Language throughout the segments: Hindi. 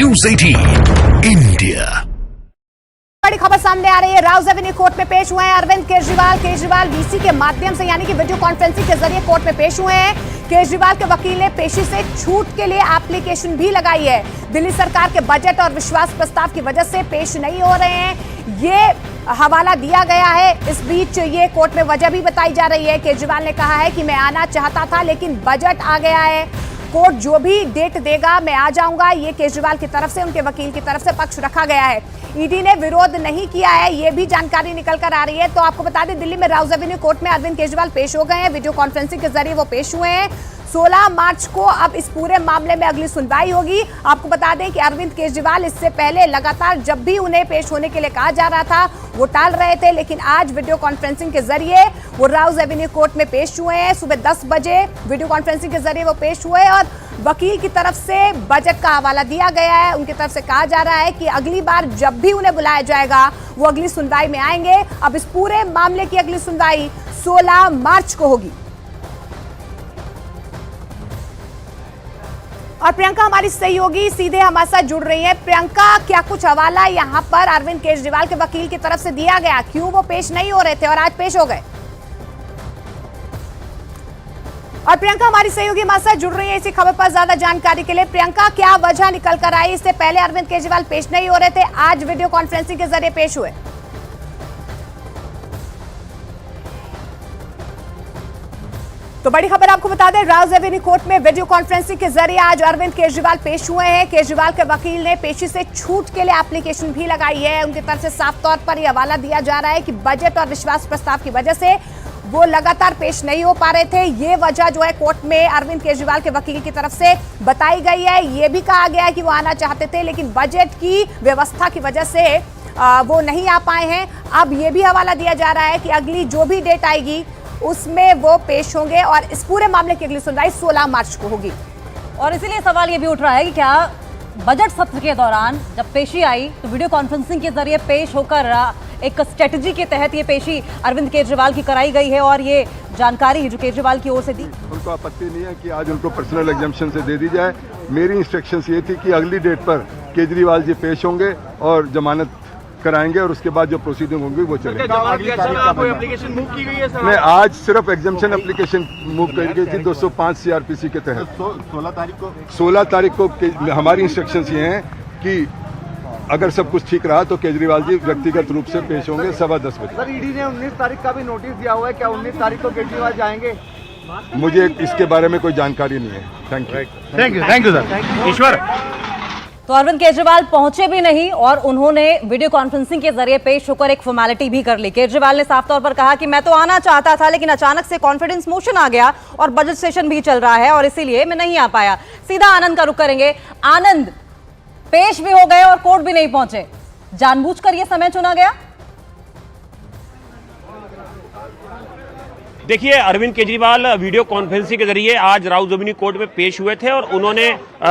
News 18 India. बड़ी खबर सामने आ रही है। राउज एवेन्यू कोर्ट में पेश हुए हैं अरविंद केजरीवाल वीसी के माध्यम से यानी कि वीडियो कॉन्फ्रेंसिंग के जरिए कोर्ट में पेश हुए हैं। केजरीवाल के वकील ने पेशी से छूट के लिए एप्लीकेशन भी लगाई है। दिल्ली सरकार के बजट और विश्वास प्रस्ताव की वजह से पेश नहीं हो रहे हैं, ये हवाला दिया गया है। इस बीच ये कोर्ट में वजह भी बताई जा रही है। केजरीवाल ने कहा है कि मैं आना चाहता था लेकिन बजट आ गया है, कोर्ट जो भी डेट देगा मैं आ जाऊंगा। ये केजरीवाल की तरफ से, उनके वकील की तरफ से पक्ष रखा गया है। ईडी ने विरोध नहीं किया है, ये भी जानकारी निकल कर आ रही है। तो आपको बता दें, दिल्ली में राउज एवेन्यू कोर्ट में अरविंद केजरीवाल पेश हो गए हैं। वीडियो कॉन्फ्रेंसिंग के जरिए वो पेश हुए हैं। 16 मार्च को अब इस पूरे मामले में अगली सुनवाई होगी। आपको बता दें कि अरविंद केजरीवाल इससे पहले लगातार जब भी उन्हें पेश होने के लिए कहा जा रहा था वो टाल रहे थे, लेकिन आज वीडियो कॉन्फ्रेंसिंग के जरिए वो राउज एवेन्यू कोर्ट में पेश हुए हैं। सुबह 10 बजे वीडियो कॉन्फ्रेंसिंग के जरिए वो पेश हुए और वकील की तरफ से बजट का हवाला दिया गया है। उनकी तरफ से कहा जा रहा है कि अगली बार जब भी उन्हें बुलाया जाएगा वो अगली सुनवाई में आएंगे। अब इस पूरे मामले की अगली सुनवाई 16 मार्च को होगी। और प्रियंका हमारी सहयोगी सीधे हमारे साथ जुड़ रही है। प्रियंका, क्या कुछ हवाला यहाँ पर अरविंद केजरीवाल के वकील की तरफ से दिया गया, क्यों वो पेश नहीं हो रहे थे और आज पेश हो गए? और प्रियंका हमारी सहयोगी हमारे साथ जुड़ रही है इसी खबर पर ज्यादा जानकारी के लिए। प्रियंका, क्या वजह निकल कर आई? इससे पहले अरविंद केजरीवाल पेश नहीं हो रहे थे, आज वीडियो कॉन्फ्रेंसिंग के जरिए पेश हुए। तो बड़ी खबर आपको बता दें, राउज एवेन्यू कोर्ट में वीडियो कॉन्फ्रेंसिंग के जरिए आज अरविंद केजरीवाल पेश हुए हैं। केजरीवाल के वकील ने पेशी से छूट के लिए एप्लीकेशन भी लगाई है। उनकी तरफ से साफ तौर पर यह हवाला दिया जा रहा है कि बजट और विश्वास प्रस्ताव की वजह से वो लगातार पेश नहीं हो पा रहे थे। ये वजह जो है कोर्ट में अरविंद केजरीवाल के वकील की तरफ से बताई गई है। ये भी कहा गया है कि वो आना चाहते थे लेकिन बजट की व्यवस्था की वजह से वो नहीं आ पाए हैं। अब ये भी हवाला दिया जा रहा है कि अगली जो भी डेट आएगी उसमें वो पेश होंगे और इस पूरे मामले की अगली सुनवाई 16 मार्च को होगी। और इसीलिए सवाल ये भी उठ रहा है कि क्या बजट सत्र के दौरान जब पेशी आई तो वीडियो कॉन्फ्रेंसिंग के जरिए पेश होकर एक स्ट्रेटजी के तहत ये पेशी अरविंद केजरीवाल की कराई गई है और ये जानकारी जो केजरीवाल की ओर से दी। उनको आपत्ति नहीं है कि आज उनको पर्सनल एग्जाम्पशन से दे दी जाए। मेरी इंस्ट्रक्शंस ये थी कि अगली डेट पर केजरीवाल जी पेश होंगे और जमानत कराएंगे और उसके बाद जो प्रोसीडिंग होंगी वो चलेगी। मैं आज सिर्फ एग्जाम्पशन एप्लीकेशन मूव कर गई थी 205 सीआरपीसी के तहत। 16 तारीख को हमारी इंस्ट्रक्शंस ये हैं कि अगर सब कुछ ठीक रहा तो केजरीवाल जी व्यक्तिगत रूप से पेश होंगे 10:15 बजे। सर, ईडी ने 19 तारीख का भी नोटिस दिया हुआ है, क्या 19 तारीख को केजरीवाल जाएंगे? मुझे इसके बारे में कोई जानकारी नहीं है। Thank you sir. ईश्वर, तो अरविंद केजरीवाल पहुंचे भी नहीं और उन्होंने वीडियो कॉन्फ्रेंसिंग के जरिए पेश होकर एक फॉर्मेलिटी भी कर ली। केजरीवाल ने साफ तौर पर कहा कि मैं तो आना चाहता था लेकिन अचानक से कॉन्फिडेंस मोशन आ गया और बजट सेशन भी चल रहा है और इसीलिए मैं नहीं आ पाया। सीधा आनंद का रुख करेंगे। आनंद, पेश भी हो गए और कोर्ट भी नहीं पहुंचे, जानबूझकर यह समय चुना गया? देखिए, अरविंद केजरीवाल वीडियो कॉन्फ्रेंसिंग के जरिए आज राउज एवेन्यू कोर्ट में पेश हुए थे और उन्होंने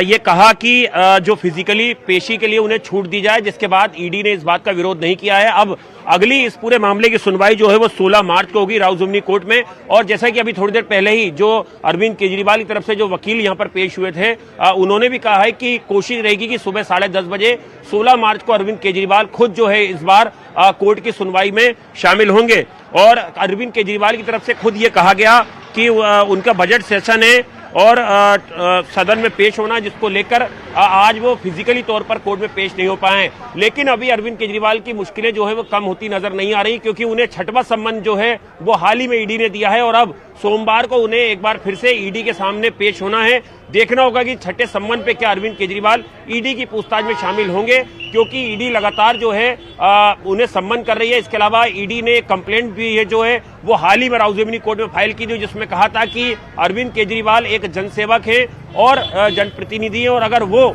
ये कहा कि जो फिजिकली पेशी के लिए उन्हें छूट दी जाए, जिसके बाद ईडी ने इस बात का विरोध नहीं किया है। अब अगली इस पूरे मामले की सुनवाई जो है वो 16 मार्च को होगी राउज एवेन्यू कोर्ट में। और जैसा कि अभी थोड़ी देर पहले ही जो अरविंद केजरीवाल की तरफ से जो वकील यहाँ पर पेश हुए थे उन्होंने भी कहा है कि कोशिश रहेगी कि सुबह 10:30 बजे 16 मार्च को अरविंद केजरीवाल खुद जो है इस बार कोर्ट की सुनवाई में शामिल होंगे। और अरविंद केजरीवाल की तरफ से खुद ये कहा गया कि उनका बजट सेशन है और सदन में पेश होना, जिसको लेकर आज वो फिजिकली तौर पर कोर्ट में पेश नहीं हो पाए। लेकिन अभी अरविंद केजरीवाल की मुश्किलें जो है वो कम होती नजर नहीं आ रही, क्योंकि उन्हें छठवां सम्मन जो है वो हाल ही में ईडी ने दिया है और अब सोमवार को उन्हें एक बार फिर से ईडी के सामने पेश होना है। देखना होगा कि छठे सम्मन पे क्या अरविंद केजरीवाल ईडी की पूछताछ में शामिल होंगे, क्योंकि ईडी लगातार जो है उन्हें सम्मन कर रही है। इसके अलावा ईडी ने कंप्लेंट भी है जो है वो हाल ही में राउज एवेन्यू कोर्ट में फाइल की थी, जिसमें कहा था कि अरविंद केजरीवाल एक जनसेवक है और जनप्रतिनिधि है और अगर वो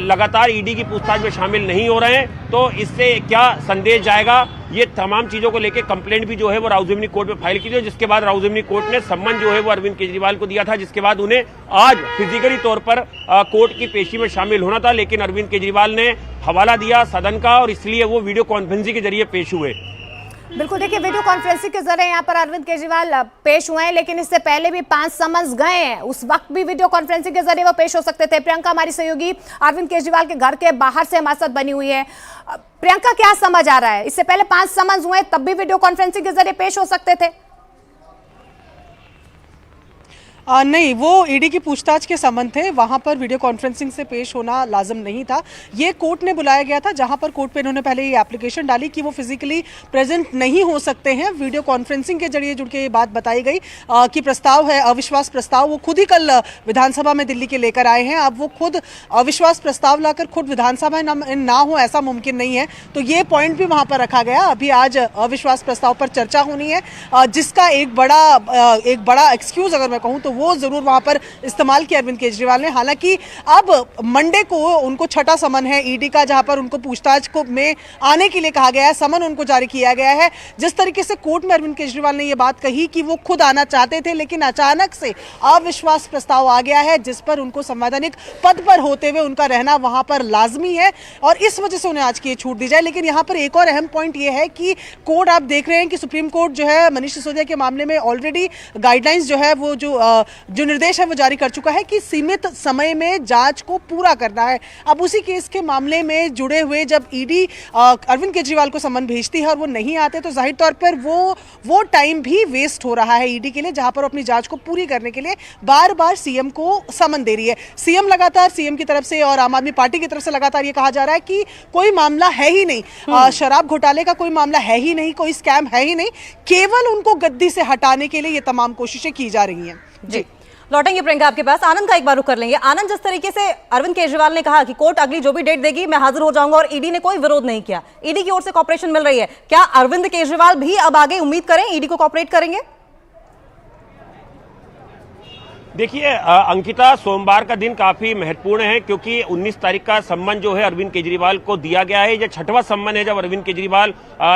लगातार ईडी की पूछताछ में शामिल नहीं हो रहे हैं तो इससे क्या संदेश जाएगा। ये तमाम चीजों को लेकर कंप्लेंट भी जो है वो राउज एवेन्यू कोर्ट में फाइल की थी, जिसके बाद राउज एवेन्यू कोर्ट ने सम्मन जो है वो अरविंद केजरीवाल को दिया था, जिसके बाद उन्हें आज फिजिकली तौर पर कोर्ट की पेशी में शामिल होना था। लेकिन अरविंद केजरीवाल ने हवाला दिया सदन का और इसलिए वो वीडियो कॉन्फ्रेंसिंग के जरिए पेश हुए। बिल्कुल, देखिए वीडियो कॉन्फ्रेंसिंग के जरिए यहाँ पर अरविंद केजरीवाल पेश हुए हैं, लेकिन इससे पहले भी 5 समन्स गए हैं। उस वक्त भी वीडियो कॉन्फ्रेंसिंग के जरिए वो पेश हो सकते थे। प्रियंका हमारी सहयोगी अरविंद केजरीवाल के घर के बाहर से हमारे साथ बनी हुई है। प्रियंका, क्या समझ आ रहा है? इससे पहले 5 समन्स हुए तब भी वीडियो कॉन्फ्रेंसिंग के जरिए पेश हो सकते थे? नहीं, वो ईडी की पूछताछ के संबंध थे, वहां पर वीडियो कॉन्फ्रेंसिंग से पेश होना लाजम नहीं था। ये कोर्ट ने बुलाया गया था, जहां पर कोर्ट पे इन्होंने पहले ये एप्लीकेशन डाली कि वो फिजिकली प्रेजेंट नहीं हो सकते हैं। वीडियो कॉन्फ्रेंसिंग के जरिए जुड़ के ये बात बताई गई कि प्रस्ताव है अविश्वास प्रस्ताव, वो खुद ही कल विधानसभा में दिल्ली के लेकर आए हैं। अब वो खुद अविश्वास प्रस्ताव लाकर खुद विधानसभा ना हो ऐसा मुमकिन नहीं है, तो ये पॉइंट भी वहां पर रखा गया। अभी आज अविश्वास प्रस्ताव पर चर्चा होनी है, जिसका एक बड़ा एक्सक्यूज अगर मैं कहूँ तो वो जरूर वहां पर इस्तेमाल किया अरविंद केजरीवाल ने। हालांकि अब मंडे को उनको छठा समन है ईडी का, जहां पर उनको पूछताछ को में आने के लिए कहा गया है, समन उनको जारी किया गया है। जिस तरीके से कोर्ट में अरविंद केजरीवाल ने यह बात कही कि वो खुद आना चाहते थे, लेकिन अचानक से अविश्वास प्रस्ताव आ गया है, जिस पर उनको संवैधानिक पद पर होते हुए उनका रहना वहां पर लाजमी है और इस वजह से उन्हें आज की छूट दी जाए। लेकिन यहां पर एक और अहम पॉइंट यह है कि कोर्ट, आप देख रहे हैं कि सुप्रीम कोर्ट जो है मनीष सिसोदिया के मामले में ऑलरेडी गाइडलाइंस जो है वो जो निर्देश है वो जारी कर चुका है कि सीमित समय में जांच को पूरा करना है। अब उसी केस के मामले में जुड़े हुए जब ईडी अरविंद केजरीवाल को समन भेजती है और वो नहीं आते, तो जाहिर तौर पर वो टाइम भी वेस्ट हो रहा है ईडी के लिए, जहां पर अपनी जांच को पूरी करने के लिए बार बार सीएम को समन दे रही है। सीएम लगातार, सीएम की तरफ से और आम आदमी पार्टी की तरफ से लगातार ये कहा जा रहा है कि कोई मामला है ही नहीं, शराब घोटाले का कोई मामला है ही नहीं, कोई स्कैम है ही नहीं, केवल उनको गद्दी से हटाने के लिए ये तमाम कोशिशें की जा रही हैं। जी, लौटेंगे प्रियंका आपके पास। आनंद का एक बार रुख कर लेंगे। आनंद, जिस तरीके से अरविंद केजरीवाल ने कहा कि कोर्ट अगली जो भी डेट देगी मैं हाजिर हो जाऊंगा और ईडी ने कोई विरोध नहीं किया, ईडी की ओर से कॉपरेशन मिल रही है, क्या अरविंद केजरीवाल भी अब आगे उम्मीद करें ईडी को कॉपरेट करेंगे? देखिए अंकिता, सोमवार का दिन काफी महत्वपूर्ण है क्योंकि 19 तारीख का सम्मन जो है अरविंद केजरीवाल को दिया गया है। ये छठवां सम्मन है जब अरविंद केजरीवाल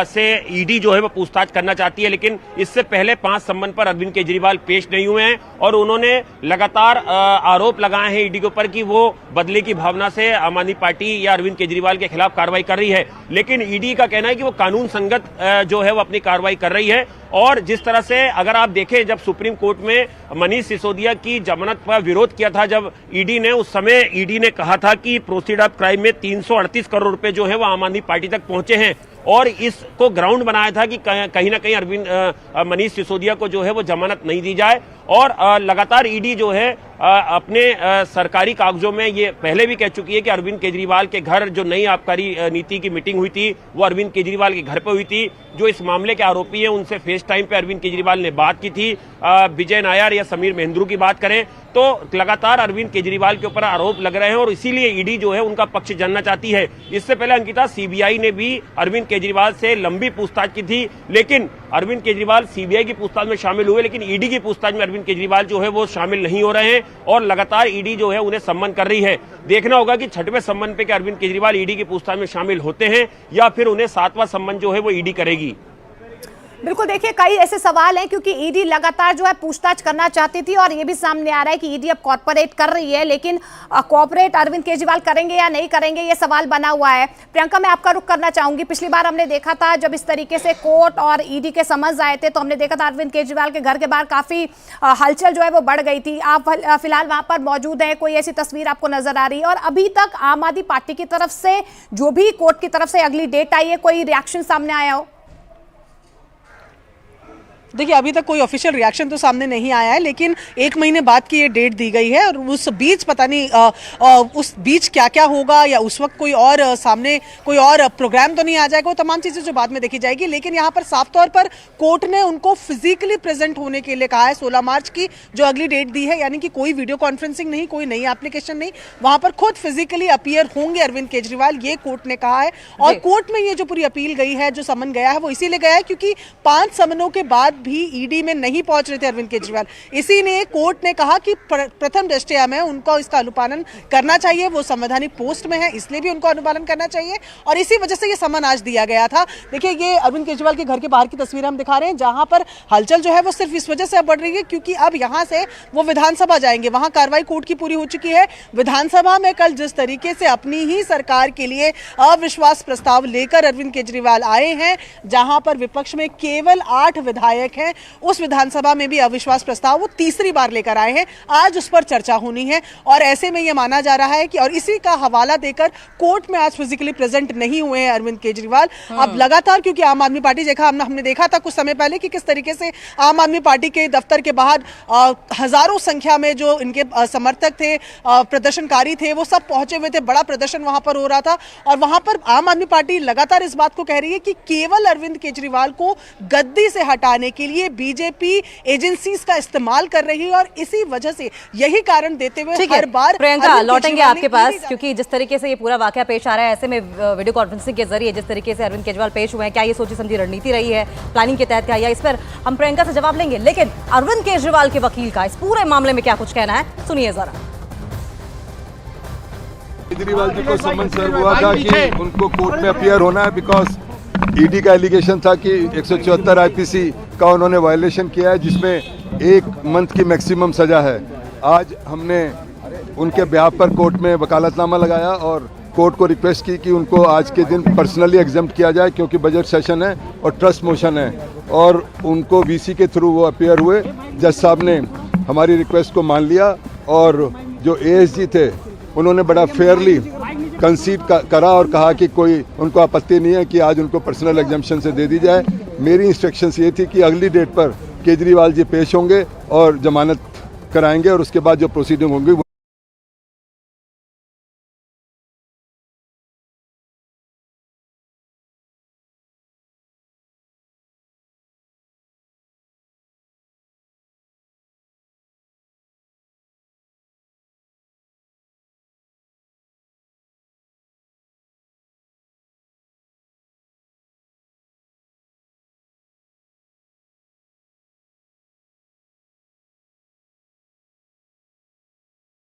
से ईडी जो है वो पूछताछ करना चाहती है, लेकिन इससे पहले 5 सम्मन पर अरविंद केजरीवाल पेश नहीं हुए हैं और उन्होंने लगातार आरोप लगाए हैं ईडी के ऊपर कि वो बदले की भावना से आम आदमी पार्टी या अरविंद केजरीवाल के खिलाफ कार्रवाई कर रही है। लेकिन ईडी का कहना है कि वो कानून संगत जो है वो अपनी कार्रवाई कर रही है। और जिस तरह से अगर आप देखें, जब सुप्रीम कोर्ट में मनीष सिसोदिया की जमानत पर विरोध किया था जब ईडी ने, उस समय ईडी ने कहा था कि प्रोसीड ऑफ क्राइम में 338 करोड़ रुपए जो है वो आम आदमी पार्टी तक पहुंचे हैं और इसको ग्राउंड बनाया था कि कहीं ना कहीं अरविंद मनीष सिसोदिया को जो है वो जमानत नहीं दी जाए। और लगातार ईडी जो है अपने सरकारी कागजों में ये पहले भी कह चुकी है कि अरविंद केजरीवाल के घर जो नई आबकारी नीति की मीटिंग हुई थी वो अरविंद केजरीवाल के घर पे हुई थी। जो इस मामले के आरोपी हैं उनसे फेस टाइम पे अरविंद केजरीवाल ने बात की थी। विजय नायर या समीर महेंद्रू की बात करें तो लगातार अरविंद केजरीवाल के ऊपर आरोप लग रहे हैं और इसीलिए ईडी जो है उनका पक्ष जानना चाहती है। इससे पहले अंकिता, सीबीआई ने भी अरविंद केजरीवाल से लंबी पूछताछ की थी, लेकिन अरविंद केजरीवाल सीबीआई की पूछताछ में शामिल हुए, लेकिन ईडी की पूछताछ में अरविंद केजरीवाल जो है वो शामिल नहीं हो रहे हैं और लगातार ईडी जो है उन्हें सम्मन कर रही है। देखना होगा कि छठवें सम्मन पे कि अरविंद केजरीवाल ईडी की पूछताछ में शामिल होते हैं या फिर उन्हें 7वां सम्मन जो है वो ईडी करेगी। बिल्कुल, देखिए कई ऐसे सवाल हैं क्योंकि ईडी लगातार जो है पूछताछ करना चाहती थी और ये भी सामने आ रहा है कि ईडी अब कॉर्पोरेट कर रही है, लेकिन कॉर्पोरेट अरविंद केजरीवाल करेंगे या नहीं करेंगे ये सवाल बना हुआ है। प्रियंका, मैं आपका रुख करना चाहूंगी। पिछली बार हमने देखा था जब इस तरीके से कोर्ट और ईडी के समन्स आए थे तो हमने देखा था अरविंद केजरीवाल के घर के बाहर काफी हलचल जो है वो बढ़ गई थी। आप फिलहाल वहां पर मौजूद हैं, कोई ऐसी तस्वीर आपको नजर आ रही है? और अभी तक आम आदमी पार्टी की तरफ से जो भी कोर्ट की तरफ से अगली डेट आई है, कोई रिएक्शन सामने आया हो? देखिए, अभी तक कोई ऑफिशियल रिएक्शन तो सामने नहीं आया है, लेकिन 1 महीने बाद की ये डेट दी गई है और उस बीच पता नहीं उस बीच क्या क्या होगा या उस वक्त कोई और सामने कोई और प्रोग्राम तो नहीं आ जाएगा, वो तमाम चीज़ें जो बाद में देखी जाएगी। लेकिन यहाँ पर साफ तौर पर कोर्ट ने उनको फिजिकली प्रेजेंट होने के लिए कहा है 16 मार्च की जो अगली डेट दी है, यानी कि कोई वीडियो कॉन्फ्रेंसिंग नहीं, कोई नई एप्लीकेशन नहीं, वहाँ पर खुद फिजिकली अपीयर होंगे अरविंद केजरीवाल, ये कोर्ट ने कहा है। और कोर्ट में ये जो पूरी अपील गई है, जो समन गया है, वो इसीलिए गया है क्योंकि 5 समनों के बाद भी ईडी में नहीं पहुंच रहे थे अरविंद केजरीवाल। इसीलिए कोर्ट ने कहा कि प्रथम दृष्टया में उनको इसका अनुपालन करना चाहिए, वो संवैधानिक पोस्ट में है इसलिए भी उनको अनुपालन करना चाहिए, और इसी वजह से ये समन आज दिया गया था। देखिए ये अरविंद केजरीवाल के घर के बाहर की तस्वीर हम दिखा रहे हैं, जहां पर हलचल जो है वो सिर्फ इस वजह से अब बढ़ रही है क्योंकि अब यहां से वो विधानसभा जाएंगे। वहां कार्रवाई कोर्ट की पूरी हो चुकी है। विधानसभा में कल जिस तरीके से अपनी ही सरकार के लिए अविश्वास प्रस्ताव लेकर अरविंद केजरीवाल आए हैं, जहां पर विपक्ष में केवल 8 विधायक हैं, उस विधानसभा में भी अविश्वास प्रस्ताव वो तीसरी बार लेकर आए हैं। आज उस पर चर्चा होनी है और ऐसे में यह माना जा रहा है कि, और इसी का हवाला देकर कोर्ट में आज फिजिकली प्रेजेंट नहीं हुए हैं अरविंद केजरीवाल। अब लगातार, क्योंकि आम आदमी पार्टी देखा हमने देखा था कुछ समय पहले कि किस तरीके से आम आदमी पार्टी के दफ्तर के बाहर हजारों संख्या में जो इनके समर्थक थे, प्रदर्शनकारी थे, वो सब पहुंचे हुए थे। बड़ा प्रदर्शन वहां पर हो रहा था और वहां पर आम आदमी पार्टी लगातार इस बात को कह रही है कि केवल अरविंद केजरीवाल को गद्दी से हटाने के लिए बीजेपी एजेंसीज का इस्तेमाल कर रही है और इसी वजह से यही कारण देते हुए हर बार प्रियंका लौटेंगे आपके पास, क्योंकि जिस तरीके से ये पूरा वाकया पेश आ रहा है, ऐसे में वीडियो कॉन्फ्रेंसिंग के जरिए जिस तरीके से अरविंद केजरीवाल पेश हुए हैं, क्या ये सोची समझी रणनीति रही है, प्लानिंग के तहत क्या, या इस पर हम प्रियंका से जवाब लेंगे। लेकिन अरविंद केजरीवाल के वकील का इस पूरे मामले में क्या कुछ कहना है, सुनिए जरा। केजरीवाल जी को समन सर्व हुआ था कि उनको कोर्ट में अपीयर होना है बिकॉज ईडी का एलिगेशन था कि 174 आईपीसी का उन्होंने वायलेशन किया है, जिसमें 1 मंथ की मैक्सिमम सजा है। आज हमने उनके ब्याह पर कोर्ट में वकालतनामा लगाया और कोर्ट को रिक्वेस्ट की कि उनको आज के दिन पर्सनली एग्जम्प्ट किया जाए क्योंकि बजट सेशन है और ट्रस्ट मोशन है, और उनको वीसी के थ्रू वो अपीयर हुए। जज साहब ने हमारी रिक्वेस्ट को मान लिया और जो एएसजी थे उन्होंने बड़ा फेयरली कंसीड करा और कहा कि कोई उनको आपत्ति नहीं है कि आज उनको पर्सनल एग्जम्पशन से दे दी जाए। मेरी इंस्ट्रक्शंस ये थी कि अगली डेट पर केजरीवाल जी पेश होंगे और जमानत कराएंगे और उसके बाद जो प्रोसीडिंग होंगी